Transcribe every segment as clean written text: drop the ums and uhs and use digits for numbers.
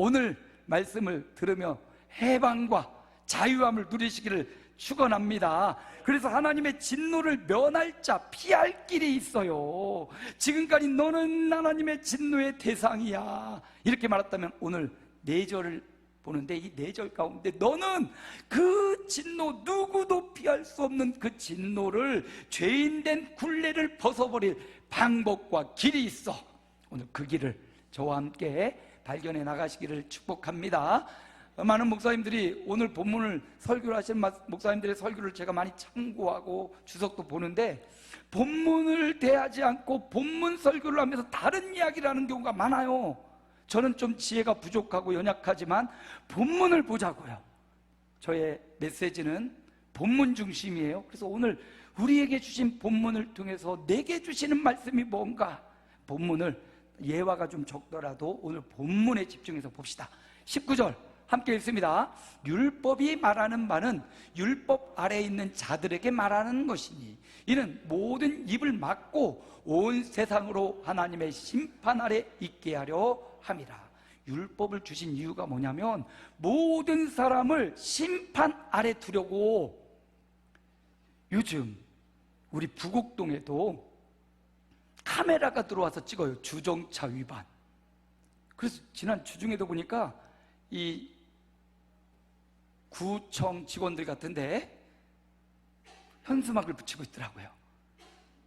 오늘 말씀을 들으며 해방과 자유함을 누리시기를 축원합니다. 그래서 하나님의 진노를 면할 자, 피할 길이 있어요. 지금까지 너는 하나님의 진노의 대상이야, 이렇게 말했다면 오늘 4절을 보는데 이 4절 가운데 너는 그 진노, 누구도 피할 수 없는 그 진노를, 죄인된 굴레를 벗어버릴 방법과 길이 있어. 오늘 그 길을 저와 함께 발견해 나가시기를 축복합니다. 많은 목사님들이 오늘 본문을 설교를 하시는 목사님들의 설교를 제가 많이 참고하고 주석도 보는데, 본문을 대하지 않고 본문 설교를 하면서 다른 이야기를 하는 경우가 많아요. 저는 좀 지혜가 부족하고 연약하지만 본문을 보자고요. 저의 메시지는 본문 중심이에요. 그래서 오늘 우리에게 주신 본문을 통해서 내게 주시는 말씀이 뭔가, 본문을 예화가 좀 적더라도 오늘 본문에 집중해서 봅시다. 19절 함께 읽습니다. 율법이 말하는 바는 율법 아래에 있는 자들에게 말하는 것이니 이는 모든 입을 막고 온 세상으로 하나님의 심판 아래 있게 하려 함이라. 율법을 주신 이유가 뭐냐면 모든 사람을 심판 아래 두려고. 요즘 우리 부곡동에도 카메라가 들어와서 찍어요. 주정차 위반. 그래서 지난 주중에도 보니까 이 구청 직원들 같은데 현수막을 붙이고 있더라고요.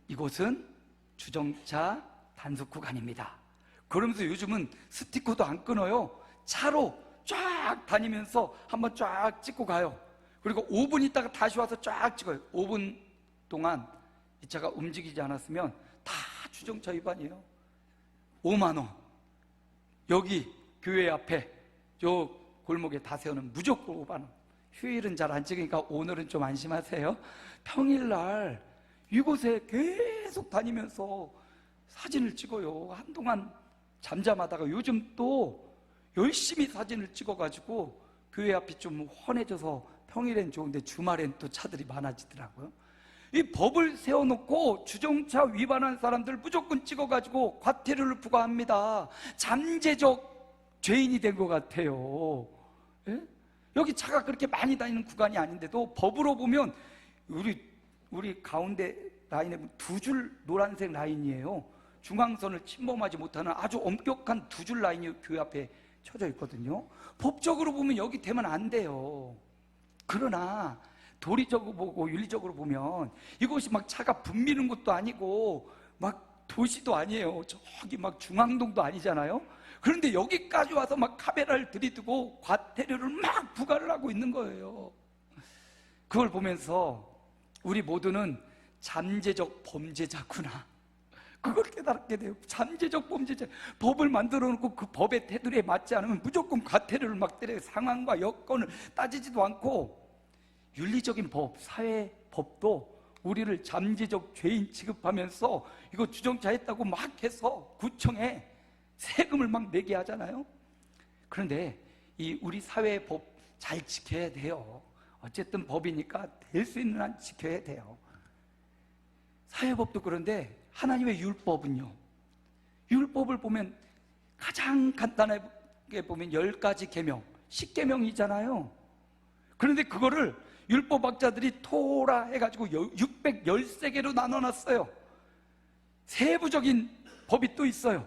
이곳은 주정차 단속 구간입니다. 그러면서 요즘은 스티커도 안 끊어요. 차로 쫙 다니면서 한번 쫙 찍고 가요. 그리고 5분 있다가 다시 와서 쫙 찍어요. 5분 동안 이 차가 움직이지 않았으면 다 주정차 위반이에요. 5만 원. 여기 교회 앞에 저 골목에 다 세우는 무조건 5만 원. 휴일은 잘 안 찍으니까 오늘은 좀 안심하세요. 평일날 이곳에 계속 다니면서 사진을 찍어요. 한동안 잠잠하다가 요즘 또 열심히 사진을 찍어가지고 교회 앞이 좀 훤해져서 평일엔 좋은데 주말엔 또 차들이 많아지더라고요. 이 법을 세워놓고 주정차 위반한 사람들 무조건 찍어가지고 과태료를 부과합니다. 잠재적 죄인이 된 것 같아요. 예? 여기 차가 그렇게 많이 다니는 구간이 아닌데도 법으로 보면 우리 가운데 라인에 2줄 노란색 라인이에요. 중앙선을 침범하지 못하는 아주 엄격한 2줄 라인이 교회 앞에 쳐져 있거든요. 법적으로 보면 여기 되면 안 돼요. 그러나 도리적으로 보고 윤리적으로 보면 이곳이 막 차가 붐비는 것도 아니고 막 도시도 아니에요. 저기 막 중앙동도 아니잖아요. 그런데 여기까지 와서 막 카메라를 들이두고 과태료를 막 부과를 하고 있는 거예요. 그걸 보면서 우리 모두는 잠재적 범죄자구나, 그걸 깨닫게 돼요. 잠재적 범죄자. 법을 만들어 놓고 그 법의 테두리에 맞지 않으면 무조건 과태료를 막 때려요. 상황과 여건을 따지지도 않고. 윤리적인 법, 사회 법도 우리를 잠재적 죄인 취급하면서 이거 주정차 했다고 막 해서 구청에 세금을 막 내게 하잖아요. 그런데 이 우리 사회의 법 잘 지켜야 돼요. 어쨌든 법이니까 될 수 있는 한 지켜야 돼요. 사회법도 그런데 하나님의 율법은요, 율법을 보면 가장 간단하게 보면 10가지 계명, 10계명이잖아요. 그런데 그거를 율법학자들이 토라 해가지고 613개로 나눠놨어요. 세부적인 법이 또 있어요.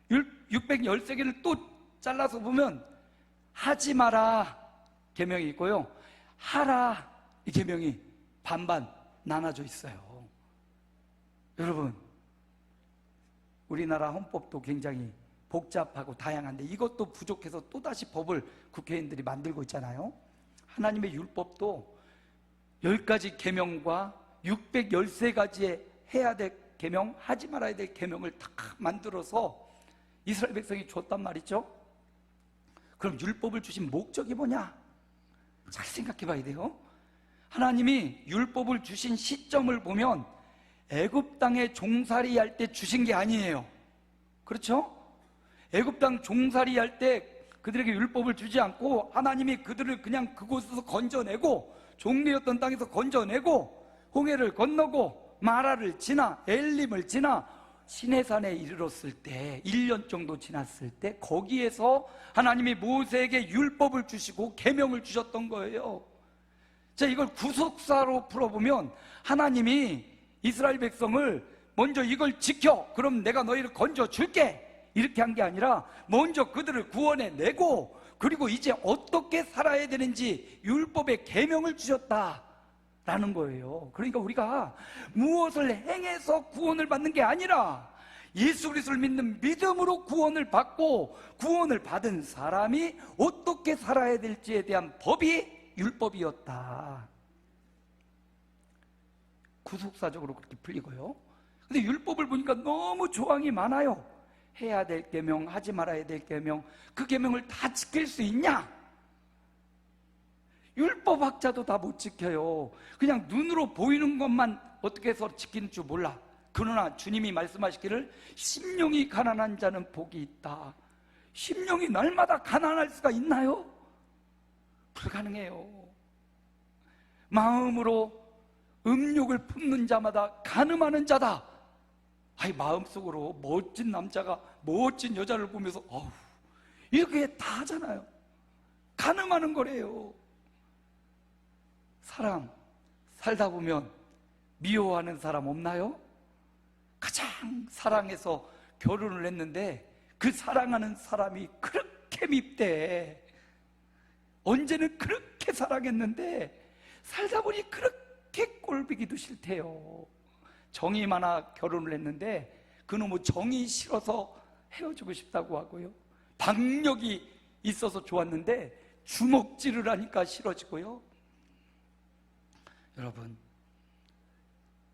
613개를 또 잘라서 보면 하지 마라 계명이 있고요, 하라 이 계명이 반반 나눠져 있어요. 여러분, 우리나라 헌법도 굉장히 복잡하고 다양한데 이것도 부족해서 또다시 법을 국회의원들이 만들고 있잖아요. 하나님의 율법도 10가지 계명과 613가지의 해야 될 계명, 하지 말아야 될 계명을 다 만들어서 이스라엘 백성이 줬단 말이죠. 그럼 율법을 주신 목적이 뭐냐? 잘 생각해 봐야 돼요. 하나님이 율법을 주신 시점을 보면 애굽 땅에 종살이 할 때 주신 게 아니에요. 그렇죠? 애굽 땅 종살이 할 때 그들에게 율법을 주지 않고 하나님이 그들을 그냥 그곳에서 건져내고, 종되었던 땅에서 건져내고 홍해를 건너고 마라를 지나 엘림을 지나 시내산에 이르렀을 때 1년 정도 지났을 때 거기에서 하나님이 모세에게 율법을 주시고 계명을 주셨던 거예요. 자, 이걸 구속사로 풀어보면 하나님이 이스라엘 백성을 먼저 이걸 지켜, 그럼 내가 너희를 건져줄게, 이렇게 한 게 아니라 먼저 그들을 구원해 내고, 그리고 이제 어떻게 살아야 되는지 율법의 계명을 주셨다라는 거예요. 그러니까 우리가 무엇을 행해서 구원을 받는 게 아니라 예수 그리스도를 믿는 믿음으로 구원을 받고, 구원을 받은 사람이 어떻게 살아야 될지에 대한 법이 율법이었다. 구속사적으로 그렇게 풀리고요. 근데 율법을 보니까 너무 조항이 많아요. 해야 될 계명, 하지 말아야 될 계명, 그 계명을 다 지킬 수 있냐? 율법학자도 다 못 지켜요. 그냥 눈으로 보이는 것만 어떻게 해서 지키는 줄 몰라. 그러나 주님이 말씀하시기를 심령이 가난한 자는 복이 있다. 심령이 날마다 가난할 수가 있나요? 불가능해요. 마음으로 음욕을 품는 자마다 간음하는 자다. 아이, 마음속으로 멋진 남자가 멋진 여자를 보면서 어우, 이렇게 다 하잖아요. 간음하는 거래요. 사람 살다 보면 미워하는 사람 없나요? 가장 사랑해서 결혼을 했는데 그 사랑하는 사람이 그렇게 밉대. 언제는 그렇게 사랑했는데 살다 보니 그렇게 꼴보기도 싫대요. 정이 많아 결혼을 했는데 그놈의 정이 싫어서 헤어지고 싶다고 하고요. 박력이 있어서 좋았는데 주먹질을 하니까 싫어지고요. 여러분,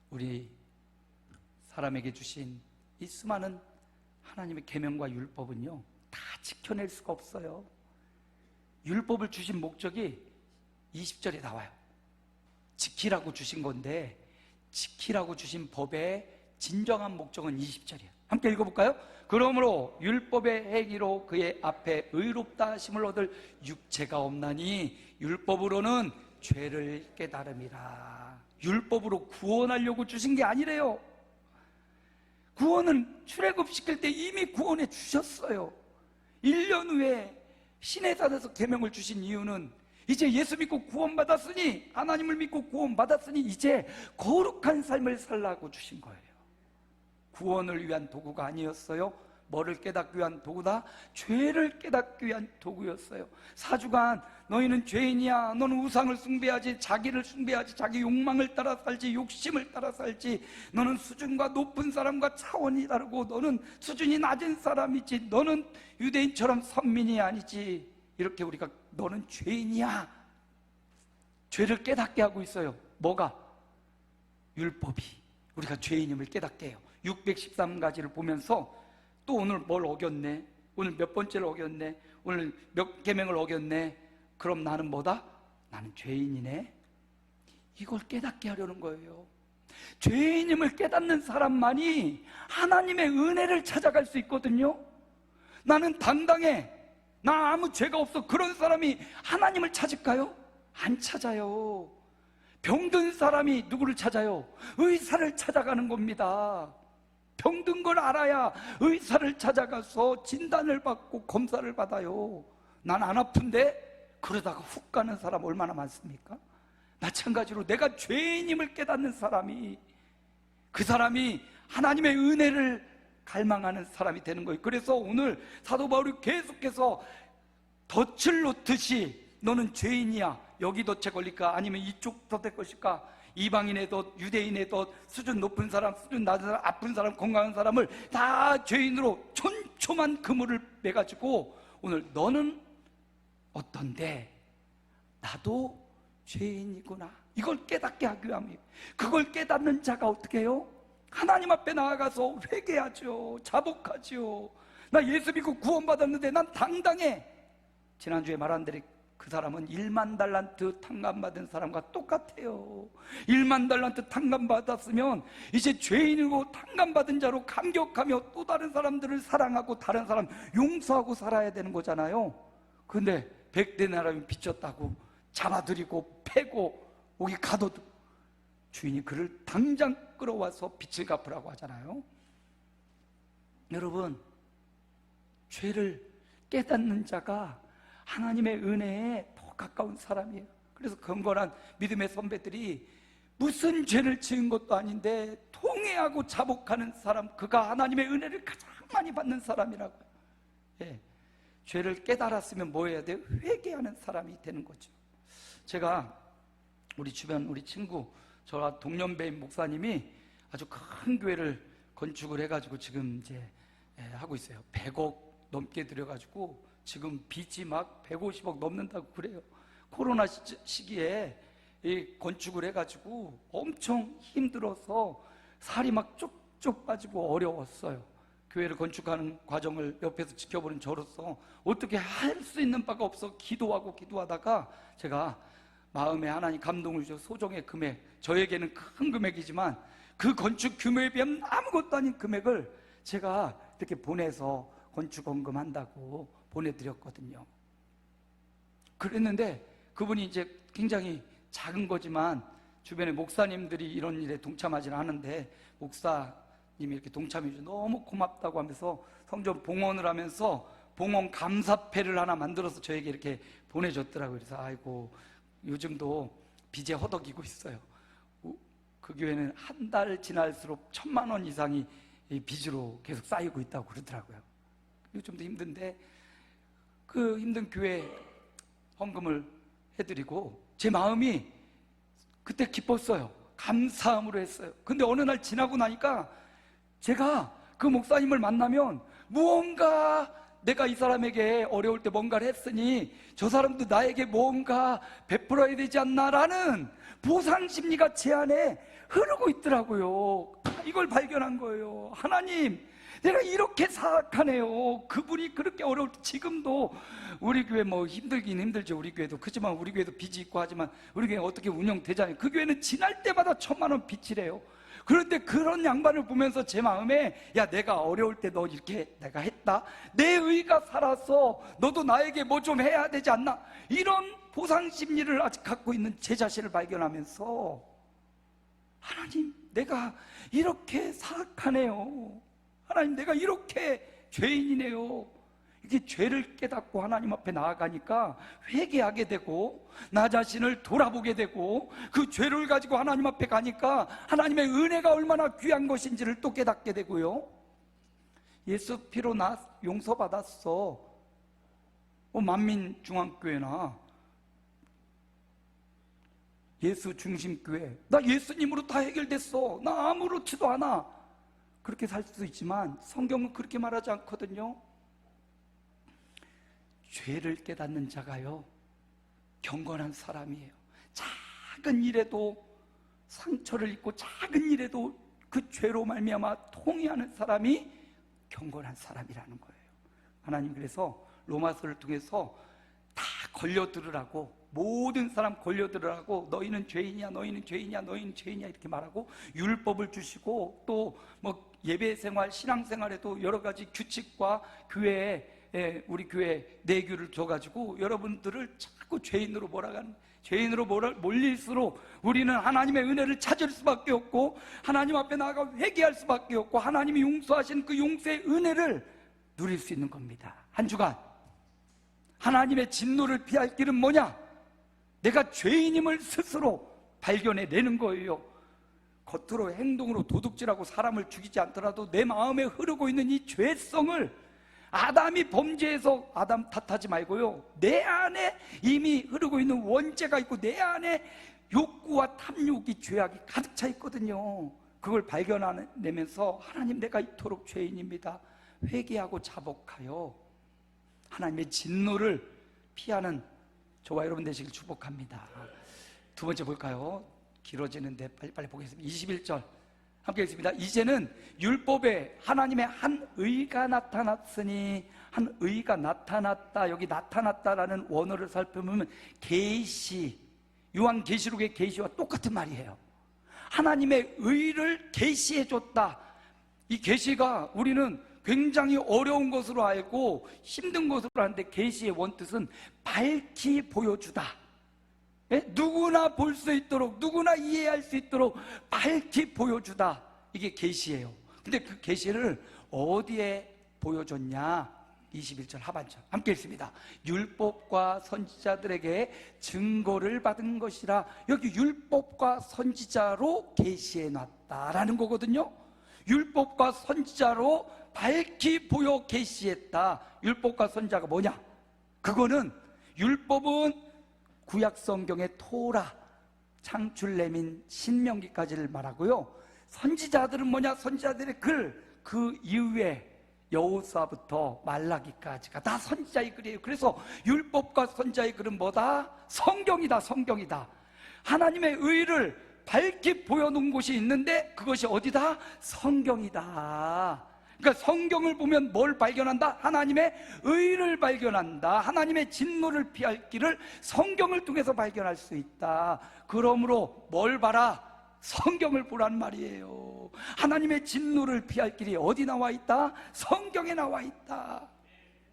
우리 사람에게 주신 이 수많은 하나님의 계명과 율법은요, 다 지켜낼 수가 없어요. 율법을 주신 목적이 20절에 나와요. 지키라고 주신 건데, 지키라고 주신 법의 진정한 목적은 20절이에요. 함께 읽어볼까요? 그러므로 율법의 행위로 그의 앞에 의롭다 하심을 얻을 육체가 없나니 율법으로는 죄를 깨달음이라. 율법으로 구원하려고 주신 게 아니래요. 구원은 출애굽시킬 때 이미 구원해 주셨어요. 1년 후에 시내산에서 계명을 주신 이유는 이제 예수 믿고 구원받았으니, 하나님을 믿고 구원받았으니 이제 거룩한 삶을 살라고 주신 거예요. 구원을 위한 도구가 아니었어요. 뭐를 깨닫기 위한 도구다? 죄를 깨닫기 위한 도구였어요. 사주간 너희는 죄인이야. 너는 우상을 숭배하지, 자기를 숭배하지, 자기 욕망을 따라 살지, 욕심을 따라 살지. 너는 수준과 높은 사람과 차원이 다르고 너는 수준이 낮은 사람이지, 너는 유대인처럼 선민이 아니지. 이렇게 우리가 너는 죄인이야. 죄를 깨닫게 하고 있어요. 뭐가? 율법이 우리가 죄인임을 깨닫게 해요. 613가지를 보면서 또 오늘 뭘 어겼네, 오늘 몇 번째를 어겼네, 오늘 몇 계명을 어겼네, 그럼 나는 뭐다? 나는 죄인이네. 이걸 깨닫게 하려는 거예요. 죄인임을 깨닫는 사람만이 하나님의 은혜를 찾아갈 수 있거든요. 나는 당당해, 나 아무 죄가 없어, 그런 사람이 하나님을 찾을까요? 안 찾아요. 병든 사람이 누구를 찾아요? 의사를 찾아가는 겁니다. 병든 걸 알아야 의사를 찾아가서 진단을 받고 검사를 받아요. 난 안 아픈데? 그러다가 훅 가는 사람 얼마나 많습니까? 마찬가지로 내가 죄인임을 깨닫는 사람이, 그 사람이 하나님의 은혜를 갈망하는 사람이 되는 거예요. 그래서 오늘 사도 바울이 계속해서 덫을 놓듯이 너는 죄인이야, 여기 덫에 걸릴까 아니면 이쪽 덫에 걸릴까, 이방인의 덫, 유대인의 덫, 수준 높은 사람, 수준 낮은 사람, 아픈 사람, 건강한 사람을 다 죄인으로 촘촘한 그물을 매가지고 오늘 너는 어떤데? 나도 죄인이구나, 이걸 깨닫게 하기 위함이에요. 그걸 깨닫는 자가 어떻게 해요? 하나님 앞에 나아가서 회개하죠. 자복하죠. 나 예수 믿고 구원받았는데 난 당당해. 지난주에 말한 대로 그 사람은 1만 달란트 탕감받은 사람과 똑같아요. 1만 달란트 탕감받았으면 이제 죄인이고 탕감받은 자로 감격하며 또 다른 사람들을 사랑하고 다른 사람 용서하고 살아야 되는 거잖아요. 근데 100데나리온이 빚졌다고 잡아들이고 패고 오기 가둬도 주인이 그를 당장 끌어와서 빚을 갚으라고 하잖아요. 여러분, 죄를 깨닫는 자가 하나님의 은혜에 더 가까운 사람이에요. 그래서 경건한 믿음의 선배들이 무슨 죄를 지은 것도 아닌데 통회하고 자복하는 사람, 그가 하나님의 은혜를 가장 많이 받는 사람이라고요. 예, 죄를 깨달았으면 뭐 해야 돼요? 회개하는 사람이 되는 거죠. 제가 우리 주변 우리 친구, 저와 동년배인 목사님이 아주 큰 교회를 건축을 해가지고 지금 이제 하고 있어요. 100억 넘게 들여가지고 지금 빚이 막 150억 넘는다고 그래요. 코로나 시기에 이 건축을 해가지고 엄청 힘들어서 살이 막 쪽쪽 빠지고 어려웠어요. 교회를 건축하는 과정을 옆에서 지켜보는 저로서 어떻게 할 수 있는 바가 없어 기도하다가 제가 마음에 하나님 감동을 주셔서 소정의 금액, 저에게는 큰 금액이지만 그 건축 규모에 비하면 아무것도 아닌 금액을 제가 이렇게 보내서 건축 헌금한다고 보내드렸거든요. 그랬는데 그분이 이제 굉장히 작은 거지만 주변에 목사님들이 이런 일에 동참하지는 않은데 목사님이 이렇게 동참해 주셔서 너무 고맙다고 하면서 성전 봉헌을 하면서 봉헌 감사패를 하나 만들어서 저에게 이렇게 보내줬더라고요. 그래서 아이고, 요즘도 빚에 허덕이고 있어요. 그 교회는 한 달 지날수록 1,000만 원 이상이 빚으로 계속 쌓이고 있다고 그러더라고요. 요즘도 힘든데 그 힘든 교회 헌금을 해드리고 제 마음이 그때 기뻤어요. 감사함으로 했어요. 근데 어느 날 지나고 나니까 제가 그 목사님을 만나면 무언가 내가 이 사람에게 어려울 때 뭔가를 했으니 저 사람도 나에게 뭔가 베풀어야 되지 않나라는 보상심리가 제 안에 흐르고 있더라고요. 이걸 발견한 거예요. 하나님, 내가 이렇게 사악하네요. 그분이 그렇게 어려울 때, 지금도 우리 교회 뭐 힘들긴 힘들죠. 우리 교회도 크지만 우리 교회도 빚이 있고 하지만 우리 교회 어떻게 운영되잖아요. 그 교회는 지날 때마다 1,000만 원 빚이래요. 그런데 그런 양반을 보면서 제 마음에, 야, 내가 어려울 때 너 이렇게 내가 했다, 내 의가 살아서 너도 나에게 뭐 좀 해야 되지 않나, 이런 보상심리를 아직 갖고 있는 제 자신을 발견하면서 하나님, 내가 이렇게 사악하네요. 하나님, 내가 이렇게 죄인이네요. 이게 죄를 깨닫고 하나님 앞에 나아가니까 회개하게 되고 나 자신을 돌아보게 되고 그 죄를 가지고 하나님 앞에 가니까 하나님의 은혜가 얼마나 귀한 것인지를 또 깨닫게 되고요. 예수 피로 나 용서받았어. 만민중앙교회나 예수 중심교회, 나 예수님으로 다 해결됐어, 나 아무렇지도 않아, 그렇게 살 수도 있지만 성경은 그렇게 말하지 않거든요. 죄를 깨닫는 자가요, 경건한 사람이에요. 작은 일에도 상처를 입고 작은 일에도 그 죄로 말미암아 통회하는 사람이 경건한 사람이라는 거예요. 하나님 그래서 로마서를 통해서 다 걸려들으라고, 모든 사람 걸려들으라고, 너희는 죄인이야, 너희는 죄인이야, 너희는 죄인이야 이렇게 말하고 율법을 주시고 또 뭐 예배생활, 신앙생활에도 여러 가지 규칙과 교회에, 우리 교회 내규를 줘가지고 여러분들을 자꾸 죄인으로 몰아가는, 죄인으로 몰릴수록 우리는 하나님의 은혜를 찾을 수밖에 없고 하나님 앞에 나아가 회개할 수밖에 없고 하나님이 용서하신 그 용서의 은혜를 누릴 수 있는 겁니다. 한 주간 하나님의 진노를 피할 길은 뭐냐? 내가 죄인임을 스스로 발견해내는 거예요. 겉으로 행동으로 도둑질하고 사람을 죽이지 않더라도 내 마음에 흐르고 있는 이 죄성을, 아담이 범죄해서 아담 탓하지 말고요, 내 안에 이미 흐르고 있는 원죄가 있고 내 안에 욕구와 탐욕이, 죄악이 가득 차 있거든요. 그걸 발견해내면서 하나님, 내가 이토록 죄인입니다, 회개하고 자복하여 하나님의 진노를 피하는 저와 여러분 되시길 축복합니다. 두 번째 볼까요? 길어지는데 빨리 보겠습니다. 21절 함께 읽습니다. 이제는 율법에 하나님의 한 의가 나타났으니, 한 의가 나타났다, 여기 나타났다라는 원어를 살펴보면 계시, 요한계시록의 계시와 똑같은 말이에요. 하나님의 의를 계시해 줬다. 이 계시가 우리는 굉장히 어려운 것으로 알고 힘든 것으로 아는데, 계시의 원뜻은 밝히 보여주다. 누구나 볼 수 있도록, 누구나 이해할 수 있도록 밝히 보여주다. 이게 계시예요. 근데 그 계시를 어디에 보여줬냐? 21절 하반절 함께 읽습니다. 율법과 선지자들에게 증거를 받은 것이라. 여기 율법과 선지자로 계시해 놨다라는 거거든요. 율법과 선지자로 밝히 보여 계시했다. 율법과 선지자가 뭐냐? 그거는, 율법은 구약 성경의 토라, 창출 레민 신명기까지를 말하고요. 선지자들은 뭐냐? 선지자들의 글, 그 이후에 여호수아부터 말라기까지가 다 선지자의 글이에요. 그래서 율법과 선지자의 글은 뭐다? 성경이다. 성경이다. 하나님의 의를 밝히 보여놓은 곳이 있는데 그것이 어디다? 성경이다. 그러니까 성경을 보면 뭘 발견한다? 하나님의 의를 발견한다. 하나님의 진노를 피할 길을 성경을 통해서 발견할 수 있다. 그러므로 뭘 봐라? 성경을 보란 말이에요. 하나님의 진노를 피할 길이 어디 나와 있다? 성경에 나와 있다.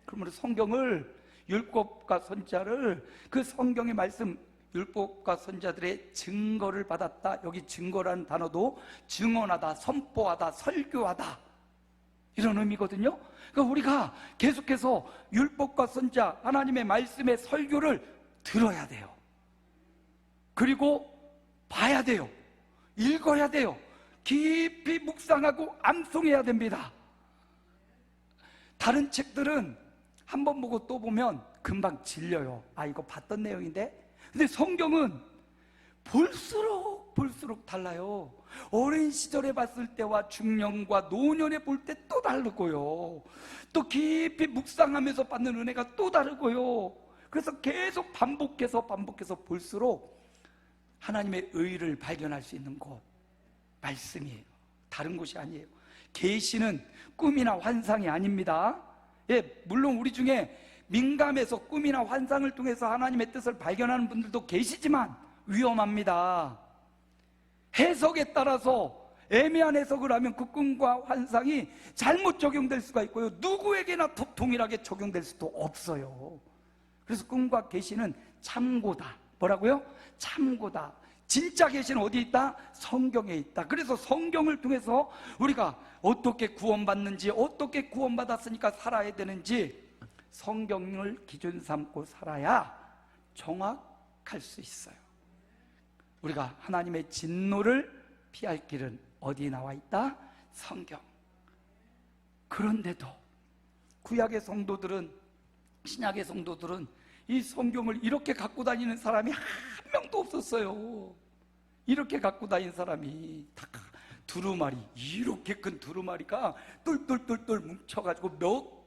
그러므로 성경을, 율법과 선지자를, 그 성경의 말씀, 율법과 선지자들의 증거를 받았다. 여기 증거라는 단어도 증언하다, 선포하다, 설교하다, 이런 의미거든요. 그러니까 우리가 계속해서 율법과 선지자, 하나님의 말씀의 설교를 들어야 돼요. 그리고 봐야 돼요. 읽어야 돼요. 깊이 묵상하고 암송해야 됩니다. 다른 책들은 한 번 보고 또 보면 금방 질려요. 아, 이거 봤던 내용인데? 근데 성경은 볼수록 달라요. 어린 시절에 봤을 때와 중년과 노년에 볼 때 또 다르고요. 또 깊이 묵상하면서 받는 은혜가 또 다르고요. 그래서 계속 반복해서 볼수록 하나님의 의를 발견할 수 있는 곳, 말씀이에요. 다른 곳이 아니에요. 계시는 꿈이나 환상이 아닙니다. 예, 물론 우리 중에 민감해서 꿈이나 환상을 통해서 하나님의 뜻을 발견하는 분들도 계시지만 위험합니다. 해석에 따라서 애매한 해석을 하면 그 꿈과 환상이 잘못 적용될 수가 있고요, 누구에게나 동일하게 적용될 수도 없어요. 그래서 꿈과 계시는 참고다. 뭐라고요? 참고다. 진짜 계시는 어디 있다? 성경에 있다. 그래서 성경을 통해서 우리가 어떻게 구원받는지, 어떻게 구원받았으니까 살아야 되는지 성경을 기준 삼고 살아야 정확할 수 있어요. 우리가 하나님의 진노를 피할 길은 어디에 나와 있다? 성경. 그런데도 구약의 성도들은, 신약의 성도들은 이 성경을 이렇게 갖고 다니는 사람이 한 명도 없었어요. 이렇게 갖고 다니는 사람이 다 두루마리, 이렇게 큰 두루마리가 똘똘똘똘 뭉쳐가지고 몇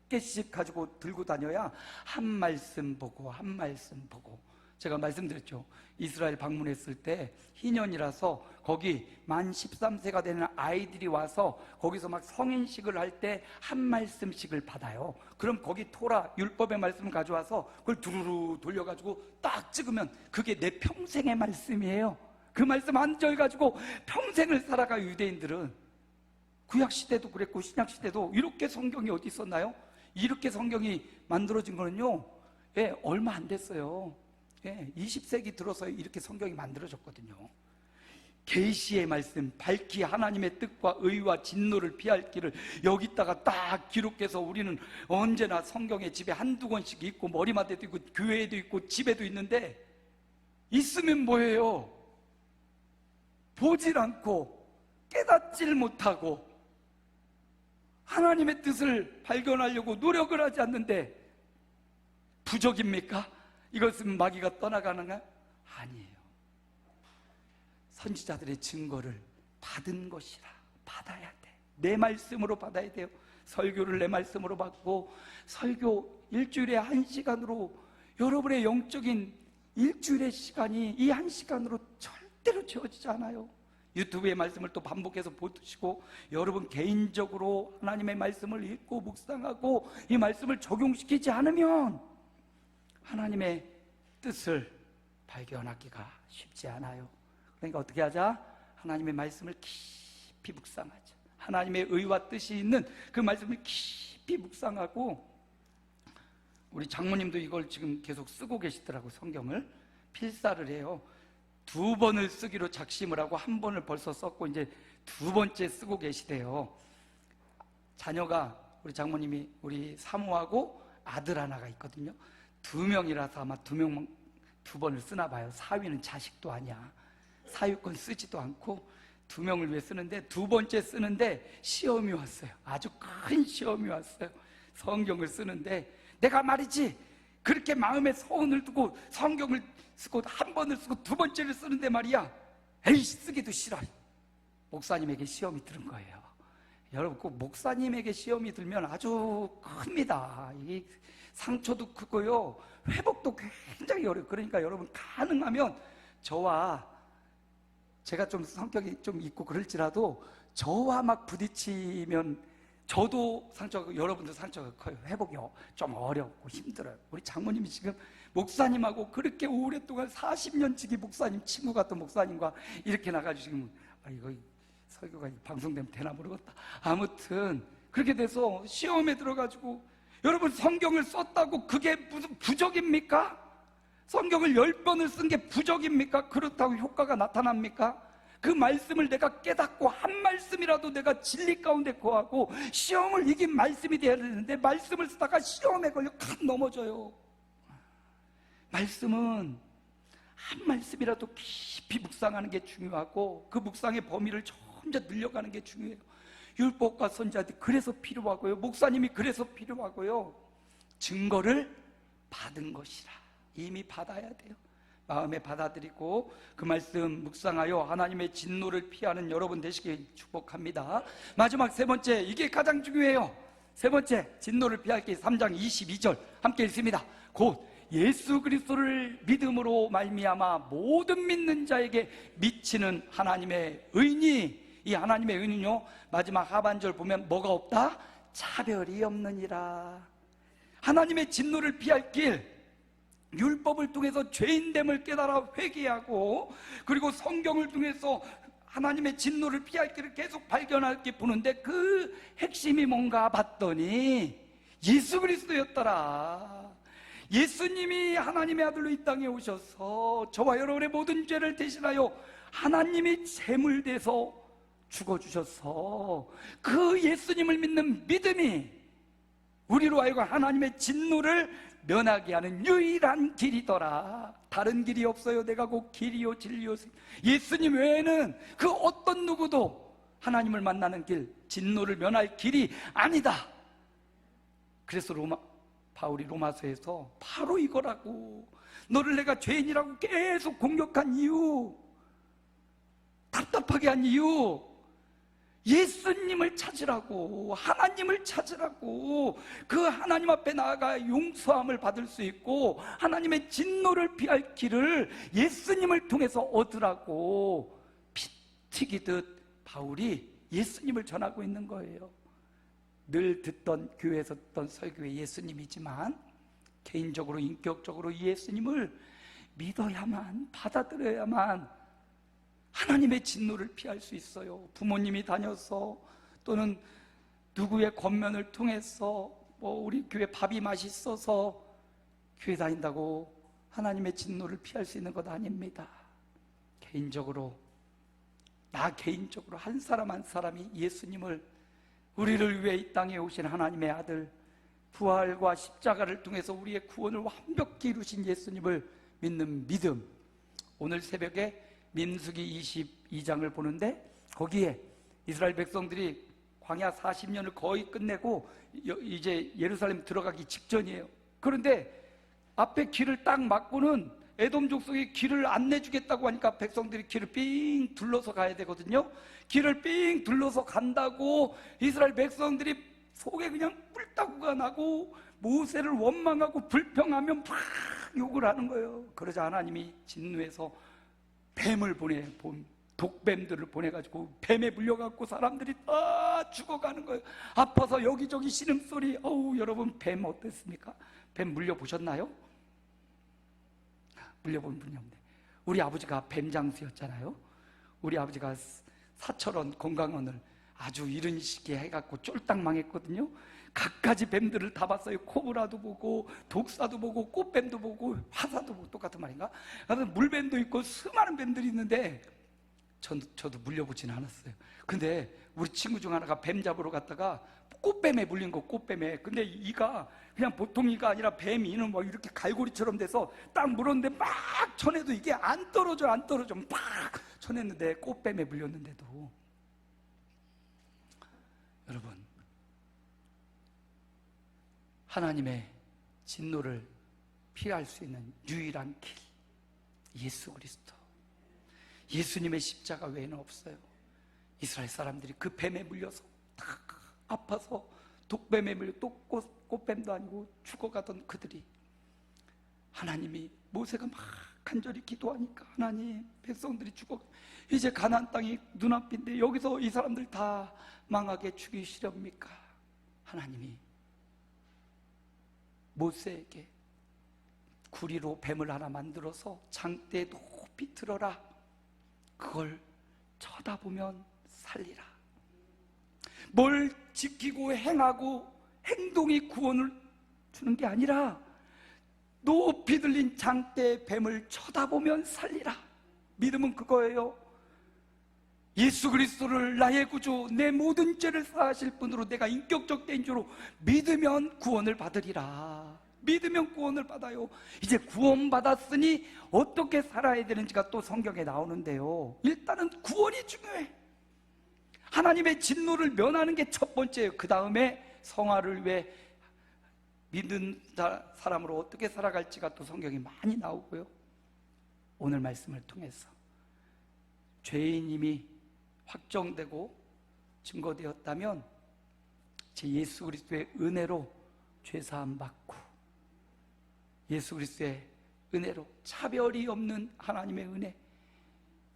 개씩 가지고 들고 다녀야 한 말씀 보고 한 말씀 보고. 제가 말씀드렸죠. 이스라엘 방문했을 때 희년이라서 거기 만 13세가 되는 아이들이 와서 거기서 막 성인식을 할 때 한 말씀씩을 받아요. 그럼 거기 토라, 율법의 말씀을 가져와서 그걸 두루루 돌려가지고 딱 찍으면 그게 내 평생의 말씀이에요. 그 말씀 한 절 가지고 평생을 살아가요. 유대인들은 구약시대도 그랬고 신약시대도. 이렇게 성경이 어디 있었나요? 이렇게 성경이 만들어진 거는요, 예, 얼마 안 됐어요. 예, 20세기 들어서 이렇게 성경이 만들어졌거든요. 계시의 말씀, 밝히 하나님의 뜻과 의와 진노를 피할 길을 여기다가 딱 기록해서 우리는 언제나 성경에 집에 한두 권씩 있고 머리맡에도 있고 교회에도 있고 집에도 있는데, 있으면 뭐예요? 보질 않고 깨닫질 못하고 하나님의 뜻을 발견하려고 노력을 하지 않는데 부족입니까? 이것은 마귀가 떠나가는가? 아니에요. 선지자들의 증거를 받은 것이라 받아야 돼. 내 말씀으로 받아야 돼요. 설교를 내 말씀으로 받고, 설교 일주일에 1시간으로 여러분의 영적인 일주일의 시간이 이 1시간으로 절대로 채워지지 않아요. 유튜브의 말씀을 또 반복해서 보시고 여러분 개인적으로 하나님의 말씀을 읽고 묵상하고 이 말씀을 적용시키지 않으면 하나님의 뜻을 발견하기가 쉽지 않아요. 그러니까 어떻게 하자? 하나님의 말씀을 깊이 묵상하자. 하나님의 의와 뜻이 있는 그 말씀을 깊이 묵상하고, 우리 장모님도 이걸 지금 계속 쓰고 계시더라고요. 성경을 필사를 해요. 두 번을 쓰기로 작심을 하고 한 번을 벌써 썼고 이제 두 번째 쓰고 계시대요. 자녀가 우리 장모님이 우리 사모하고 아들 하나가 있거든요. 두 명이라서 아마 두 번을 쓰나 봐요. 사위는 자식도 아니야. 사유권 쓰지도 않고 두 명을 위해 쓰는데 두 번째 쓰는데 시험이 왔어요. 아주 큰 시험이 왔어요. 성경을 쓰는데 내가 말이지 그렇게 마음에 소원을 두고 성경을 쓰고 한 번을 쓰고 두 번째를 쓰는데 말이야, 에이 쓰기도 싫어. 목사님에게 시험이 들은 거예요. 여러분 꼭 목사님에게 시험이 들면 아주 큽니다. 이 상처도 크고요, 회복도 굉장히 어려워요. 그러니까 여러분 가능하면 저와, 제가 좀 성격이 좀 있고 그럴지라도 저와 막 부딪히면 저도 상처가, 여러분도 상처가 커요. 회복이 좀 어렵고 힘들어요. 우리 장모님이 지금 목사님하고 그렇게 오랫동안 40년 지기 목사님, 친구 같은 목사님과 이렇게 나가지고 지금 이거 설교가 방송되면 되나 모르겠다. 아무튼 그렇게 돼서 시험에 들어가지고, 여러분 성경을 썼다고 그게 무슨 부적입니까? 성경을 10번을 쓴 게 부적입니까? 그렇다고 효과가 나타납니까? 그 말씀을 내가 깨닫고 한 말씀이라도 내가 진리 가운데 거하고 시험을 이긴 말씀이 되어야 되는데 말씀을 쓰다가 시험에 걸려 칵 넘어져요. 말씀은 한 말씀이라도 깊이 묵상하는 게 중요하고 그 묵상의 범위를 점점 늘려가는 게 중요해요. 율법과 선지자들이 그래서 필요하고요, 목사님이 그래서 필요하고요, 증거를 받은 것이라. 이미 받아야 돼요. 마음에 받아들이고 그 말씀 묵상하여 하나님의 진노를 피하는 여러분 되시길 축복합니다. 마지막 세 번째, 이게 가장 중요해요. 세 번째, 진노를 피할 길 3장 22절 함께 읽습니다. 곧 예수 그리스도를 믿음으로 말미암아 모든 믿는 자에게 미치는 하나님의 의니, 이 하나님의 의는요, 마지막 하반절 보면 뭐가 없다? 차별이 없느니라. 하나님의 진노를 피할 길, 율법을 통해서 죄인됨을 깨달아 회개하고, 그리고 성경을 통해서 하나님의 진노를 피할 길을 계속 발견할 게 보는데 그 핵심이 뭔가 봤더니 예수 그리스도였더라. 예수님이 하나님의 아들로 이 땅에 오셔서 저와 여러분의 모든 죄를 대신하여 하나님이 제물돼서 죽어주셔서 그 예수님을 믿는 믿음이 우리로 하여금 하나님의 진노를 면하게 하는 유일한 길이더라. 다른 길이 없어요. 내가 곧 길이요 진리요. 예수님 외에는 그 어떤 누구도 하나님을 만나는 길, 진노를 면할 길이 아니다. 그래서 바울이 로마서에서 바로 이거라고, 너를 내가 죄인이라고 계속 공격한 이유, 답답하게 한 이유, 예수님을 찾으라고, 하나님을 찾으라고, 그 하나님 앞에 나아가 용서함을 받을 수 있고 하나님의 진노를 피할 길을 예수님을 통해서 얻으라고 피 튀기듯 바울이 예수님을 전하고 있는 거예요. 늘 듣던, 교회에서 듣던 설교의 예수님이지만 개인적으로 인격적으로 예수님을 믿어야만, 받아들여야만 하나님의 진노를 피할 수 있어요. 부모님이 다녀서 또는 누구의 권면을 통해서 우리 교회 밥이 맛있어서 교회 다닌다고 하나님의 진노를 피할 수 있는 것 아닙니다. 개인적으로, 나 개인적으로 한 사람 한 사람이 예수님을, 우리를 위해 이 땅에 오신 하나님의 아들, 부활과 십자가를 통해서 우리의 구원을 완벽히 이루신 예수님을 믿는 믿음, 오늘 새벽에 민수기 22장을 보는데 거기에 이스라엘 백성들이 광야 40년을 거의 끝내고 이제 예루살렘 들어가기 직전이에요. 그런데 앞에 길을 딱 막고는 에돔 족속이 길을 안 내주겠다고 하니까 백성들이 길을 삥 둘러서 가야 되거든요. 길을 삥 둘러서 간다고 이스라엘 백성들이 속에 그냥 뿔따구가 나고 모세를 원망하고 불평하면 막 욕을 하는 거예요. 그러자 하나님이 진노해서 뱀을 독뱀들을 보내가지고 뱀에 물려갖고 사람들이 다 죽어가는 거예요. 아파서 여기저기 신음소리. 여러분 뱀 어땠습니까? 뱀 물려보셨나요? 물려본 분이 없네. 우리 아버지가 뱀장수였잖아요. 우리 아버지가 사철원 건강원을 아주 이른 시기에 해갖고 쫄딱 망했거든요. 갖가지 뱀들을 다 봤어요. 코브라도 보고 독사도 보고 꽃뱀도 보고 화사도 보고, 똑같은 말인가? 그래서 물뱀도 있고 수많은 뱀들이 있는데 저도 물려보지는 않았어요. 근데 우리 친구 중 하나가 뱀 잡으러 갔다가 꽃뱀에 물린 거, 꽃뱀에. 근데 이가 그냥 보통 이가 아니라 뱀이 는 뭐 이렇게 갈고리처럼 돼서 딱 물었는데 막 쳐내도 이게 안 떨어져 막 쳐냈는데, 꽃뱀에 물렸는데도. 여러분, 하나님의 진노를 피할 수 있는 유일한 길, 예수 그리스도. 예수님의 십자가 외에는 없어요. 이스라엘 사람들이 그 뱀에 물려서 다 아파서 독뱀에 물려, 또 꽃뱀도 아니고 죽어가던 그들이, 하나님이, 모세가 막 간절히 기도하니까, 하나님, 백성들이 죽어, 이제 가나안 땅이 눈앞인데 여기서 이 사람들 다 망하게 죽이시렵니까? 하나님이 모세에게 구리로 뱀을 하나 만들어서 장대에 높이 들어라, 그걸 쳐다보면 살리라. 뭘 지키고 행하고 행동이 구원을 주는 게 아니라 높이 들린 장대의 뱀을 쳐다보면 살리라. 믿음은 그거예요. 예수 그리스도를 나의 구주, 내 모든 죄를 사하실 분으로 내가 인격적 대인주로 믿으면 구원을 받으리라. 믿으면 구원을 받아요. 이제 구원받았으니 어떻게 살아야 되는지가 또 성경에 나오는데요, 일단은 구원이 중요해. 하나님의 진노를 면하는 게 첫 번째예요. 그 다음에 성화를 위해 믿는 사람으로 어떻게 살아갈지가 또 성경에 많이 나오고요. 오늘 말씀을 통해서 죄인임이 확정되고 증거되었다면 제 예수 그리스도의 은혜로 죄사함 받고, 예수 그리스도의 은혜로 차별이 없는 하나님의 은혜,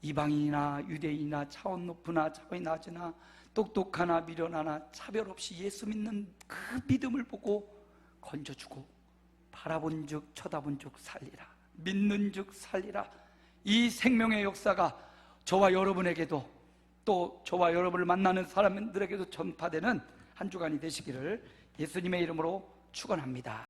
이방인이나 유대인이나 차원 높으나 차원이 낮으나 똑똑하나 미련하나 차별 없이 예수 믿는 그 믿음을 보고 건져주고, 바라본 즉 쳐다본 즉 살리라, 믿는 즉 살리라. 이 생명의 역사가 저와 여러분에게도, 또 저와 여러분을 만나는 사람들에게도 전파되는 한 주간이 되시기를 예수님의 이름으로 축원합니다.